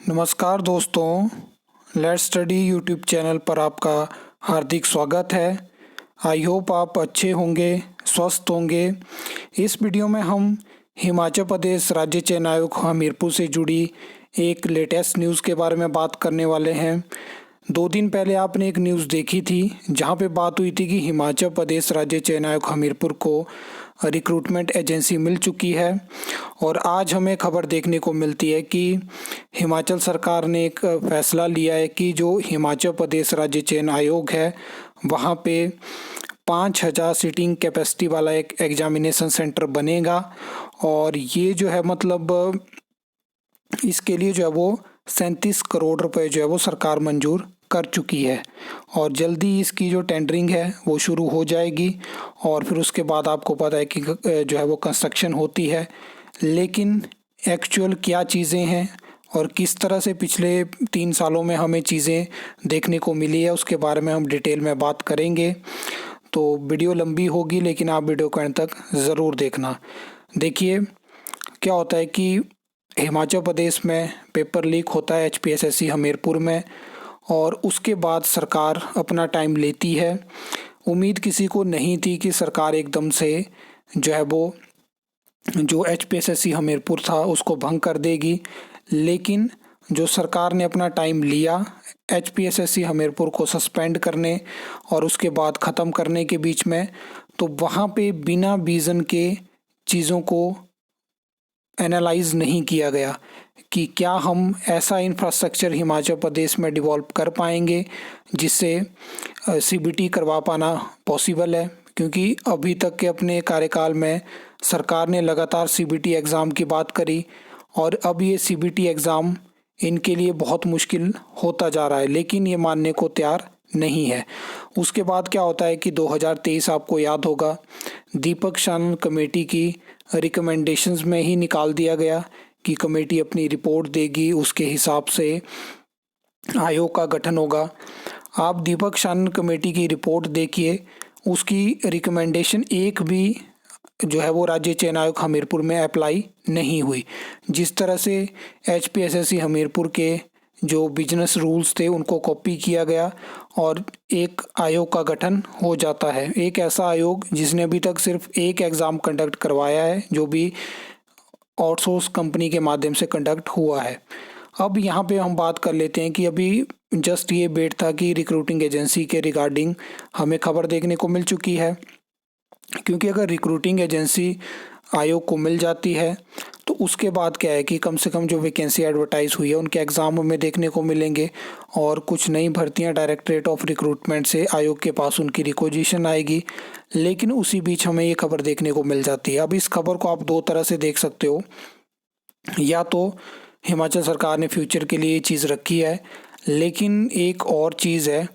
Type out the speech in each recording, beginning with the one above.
नमस्कार दोस्तों, let's study YouTube channel पर आपका हार्दिक स्वागत है। आई होप आप अच्छे होंगे, स्वस्थ होंगे। इस वीडियो में हम हिमाचल प्रदेश राज्य चयन आयोग हमीरपुर से जुड़ी एक लेटेस्ट न्यूज़ के बारे में बात करने वाले हैं। 2 दिन पहले आपने एक न्यूज़ देखी थी जहां पे बात हुई थी कि हिमाचल प्रदेश राज्य चयन आयोग हमीरपुर को रिक्रूटमेंट एजेंसी मिल चुकी है और आज हमें खबर देखने को मिलती है कि हिमाचल सरकार ने एक फैसला लिया है कि जो हिमाचल प्रदेश राज्य चयन आयोग है वहाँ पे 5000 सीटिंग कैपेसिटी वाला एक एग्जामिनेशन सेंटर बनेगा और ये जो है मतलब इसके लिए जो है वो 37 करोड़ रुपए जो है वो सरकार मंजूर कर चुकी है और जल्दी इसकी जो टेंडरिंग है वो शुरू हो जाएगी और फिर उसके बाद आपको पता है कि जो है वो कंस्ट्रक्शन होती है। लेकिन एक्चुअल क्या चीज़ें हैं और किस तरह से पिछले 3 सालों में हमें चीज़ें देखने को मिली है उसके बारे में हम डिटेल में बात करेंगे। तो वीडियो लंबी होगी लेकिन आप वीडियो को अंत तक ज़रूर देखना। देखिए क्या होता है कि हिमाचल प्रदेश में पेपर लीक होता है HPSSC हमीरपुर में और उसके बाद सरकार अपना टाइम लेती है। उम्मीद किसी को नहीं थी कि सरकार एकदम से जो है वो जो HPSSC हमीरपुर था उसको भंग कर देगी, लेकिन जो सरकार ने अपना टाइम लिया HPSSC हमीरपुर को सस्पेंड करने और उसके बाद ख़त्म करने के बीच में, तो वहाँ पे बिना विज़न के चीज़ों को एनालाइज नहीं किया गया कि क्या हम ऐसा इंफ्रास्ट्रक्चर हिमाचल प्रदेश में डेवलप कर पाएंगे जिससे CBT करवा पाना पॉसिबल है। क्योंकि अभी तक के अपने कार्यकाल में सरकार ने लगातार CBT एग्ज़ाम की बात करी और अब ये CBT एग्ज़ाम इनके लिए बहुत मुश्किल होता जा रहा है, लेकिन ये मानने को तैयार नहीं है। उसके बाद क्या होता है कि 2023 आपको याद होगा दीपक शानन कमेटी की रिकमेंडेशंस में ही निकाल दिया गया कि कमेटी अपनी रिपोर्ट देगी, उसके हिसाब से आयोग का गठन होगा। आप दीपक शानन कमेटी की रिपोर्ट देखिए, उसकी रिकमेंडेशन एक भी जो है वो राज्य चयन आयोग हमीरपुर में अप्लाई नहीं हुई। जिस तरह से HPSSC हमीरपुर के जो बिजनेस रूल्स थे उनको कॉपी किया गया और एक आयोग का गठन हो जाता है। एक ऐसा आयोग जिसने अभी तक सिर्फ एक एग्ज़ाम कंडक्ट करवाया है जो भी आउटसोर्स कंपनी के माध्यम से कंडक्ट हुआ है। अब यहाँ पे हम बात कर लेते हैं कि अभी जस्ट ये अपडेट था कि रिक्रूटिंग एजेंसी के रिगार्डिंग हमें खबर देखने को मिल चुकी है। क्योंकि अगर रिक्रूटिंग एजेंसी आयोग को मिल जाती है तो उसके बाद क्या है कि कम से कम जो वैकेंसी एडवर्टाइज हुई है उनके एग्ज़ाम हमें देखने को मिलेंगे और कुछ नई भर्तियां डायरेक्टरेट ऑफ रिक्रूटमेंट से आयोग के पास उनकी रिक्वेजिशन आएगी। लेकिन उसी बीच हमें ये खबर देखने को मिल जाती है। अब इस खबर को आप 2 तरह से देख सकते हो, या तो हिमाचल सरकार ने फ्यूचर के लिए ये चीज़ रखी है, लेकिन एक और चीज़ है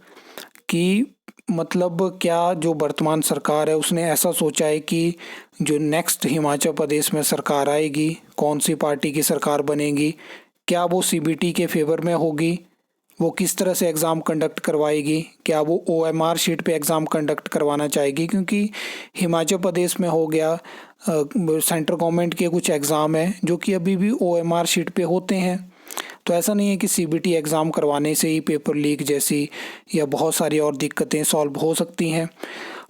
कि मतलब क्या जो वर्तमान सरकार है उसने ऐसा सोचा है कि जो नेक्स्ट हिमाचल प्रदेश में सरकार आएगी, कौन सी पार्टी की सरकार बनेगी, क्या वो CBT के फेवर में होगी, वो किस तरह से एग्ज़ाम कंडक्ट करवाएगी, क्या वो OMR शीट पे एग्ज़ाम कंडक्ट करवाना चाहेगी। क्योंकि हिमाचल प्रदेश में हो गया सेंट्रल गवर्नमेंट के कुछ एग्ज़ाम हैं जो कि अभी भी OMR शीट पे होते हैं। तो ऐसा नहीं है कि CBT एग्ज़ाम करवाने से ही पेपर लीक जैसी या बहुत सारी और दिक्कतें सॉल्व हो सकती हैं।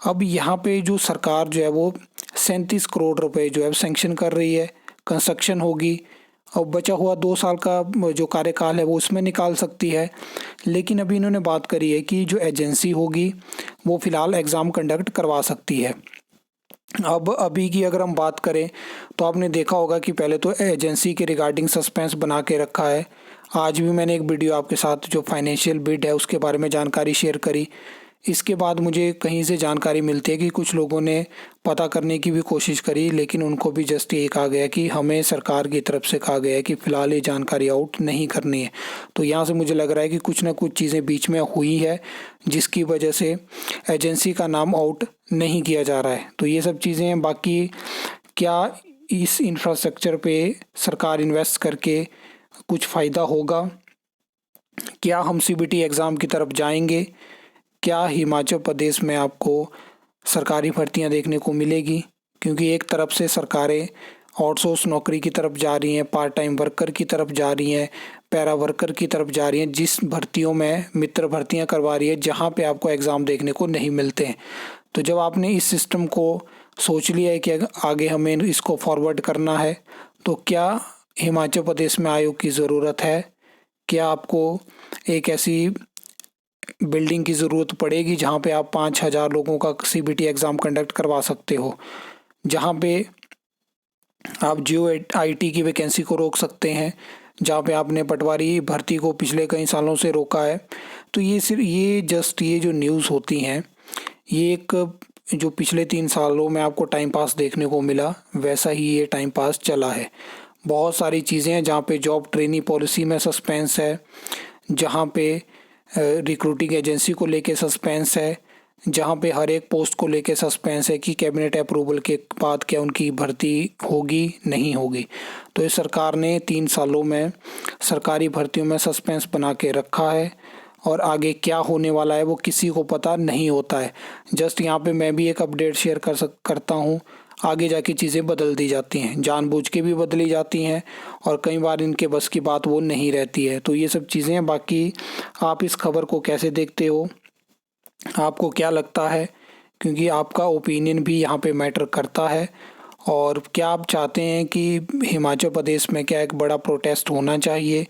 अब यहाँ पे जो सरकार जो है वो 37 करोड़ रुपए जो है सैंक्शन कर रही है, कंस्ट्रक्शन होगी और बचा हुआ 2 साल का जो कार्यकाल है वो उसमें निकाल सकती है। लेकिन अभी इन्होंने बात करी है कि जो एजेंसी होगी वो फ़िलहाल एग्ज़ाम कंडक्ट करवा सकती है। अब अभी की अगर हम बात करें तो आपने देखा होगा कि पहले तो एजेंसी के रिगार्डिंग सस्पेंस बना के रखा है। आज भी मैंने एक वीडियो आपके साथ जो फाइनेंशियल बिड है उसके बारे में जानकारी शेयर करी। इसके बाद मुझे कहीं से जानकारी मिलती है कि कुछ लोगों ने पता करने की भी कोशिश करी, लेकिन उनको भी जस्ट ये कहा गया कि हमें सरकार की तरफ से कहा गया है कि फ़िलहाल ये जानकारी आउट नहीं करनी है। तो यहाँ से मुझे लग रहा है कि कुछ ना कुछ चीज़ें बीच में हुई है जिसकी वजह से एजेंसी का नाम आउट नहीं किया जा रहा है। तो ये सब चीज़ें हैं। बाकी क्या इस इंफ्रास्ट्रक्चर पे सरकार इन्वेस्ट करके कुछ फ़ायदा होगा, क्या हम CBT एग्ज़ाम की तरफ जाएंगे, क्या हिमाचल प्रदेश में आपको सरकारी भर्तियां देखने को मिलेगी। क्योंकि एक तरफ से सरकारें आउटसोर्स नौकरी की तरफ जा रही हैं, पार्ट टाइम वर्कर की तरफ जा रही हैं, पैरा वर्कर की तरफ जा रही हैं, जिस भर्तियों में मित्र भर्तियां करवा रही है जहां पे आपको एग्ज़ाम देखने को नहीं मिलते हैं। तो जब आपने इस सिस्टम को सोच लिया है कि आगे हमें इसको फॉरवर्ड करना है, तो क्या हिमाचल प्रदेश में आयोग की ज़रूरत है? क्या आपको एक ऐसी बिल्डिंग की ज़रूरत पड़ेगी जहाँ पे आप 5,000 लोगों का CBT एग्ज़ाम कंडक्ट करवा सकते हो, जहाँ पे आप जियो IT की वैकेंसी को रोक सकते हैं, जहाँ पे आपने पटवारी भर्ती को पिछले कई सालों से रोका है। तो ये जो न्यूज़ होती हैं, ये एक जो पिछले 3 सालों में आपको टाइम पास देखने को मिला, वैसा ही ये टाइम पास चला है। बहुत सारी चीज़ें हैं जहाँ पे जॉब ट्रेनी पॉलिसी में सस्पेंस है, जहाँ पे रिक्रूटिंग एजेंसी को लेके सस्पेंस है, जहाँ पे हर एक पोस्ट को लेके सस्पेंस है कि कैबिनेट अप्रूवल के बाद क्या उनकी भर्ती होगी नहीं होगी। तो इस सरकार ने 3 सालों में सरकारी भर्तियों में सस्पेंस बना के रखा है और आगे क्या होने वाला है वो किसी को पता नहीं होता है। जस्ट यहाँ पे मैं भी एक अपडेट शेयर करता हूँ। आगे जाके चीज़ें बदल दी जाती हैं, जानबूझ के भी बदली जाती हैं और कई बार इनके बस की बात वो नहीं रहती है। तो ये सब चीज़ें हैं। बाकी आप इस खबर को कैसे देखते हो, आपको क्या लगता है? क्योंकि आपका ओपिनियन भी यहाँ पे मैटर करता है। और क्या आप चाहते हैं कि हिमाचल प्रदेश में क्या एक बड़ा प्रोटेस्ट होना चाहिए?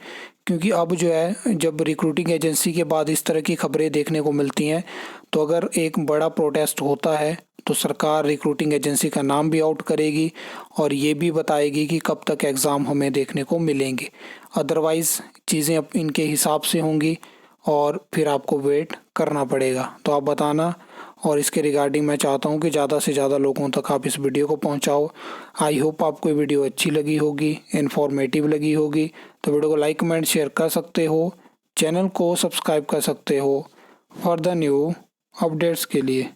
क्योंकि अब जो है, जब रिक्रूटिंग एजेंसी के बाद इस तरह की खबरें देखने को मिलती हैं, तो अगर एक बड़ा प्रोटेस्ट होता है तो सरकार रिक्रूटिंग एजेंसी का नाम भी आउट करेगी और ये भी बताएगी कि कब तक एग्ज़ाम हमें देखने को मिलेंगे। अदरवाइज़ चीज़ें अब इनके हिसाब से होंगी और फिर आपको वेट करना पड़ेगा। तो आप बताना। और इसके रिगार्डिंग मैं चाहता हूँ कि ज़्यादा से ज़्यादा लोगों तक आप इस वीडियो को पहुँचाओ। आई होप आपको ये वीडियो अच्छी लगी होगी, इन्फॉर्मेटिव लगी होगी। तो वीडियो को लाइक कमेंट शेयर कर सकते हो, चैनल को सब्सक्राइब कर सकते हो फॉर द न्यू अपडेट्स के लिए।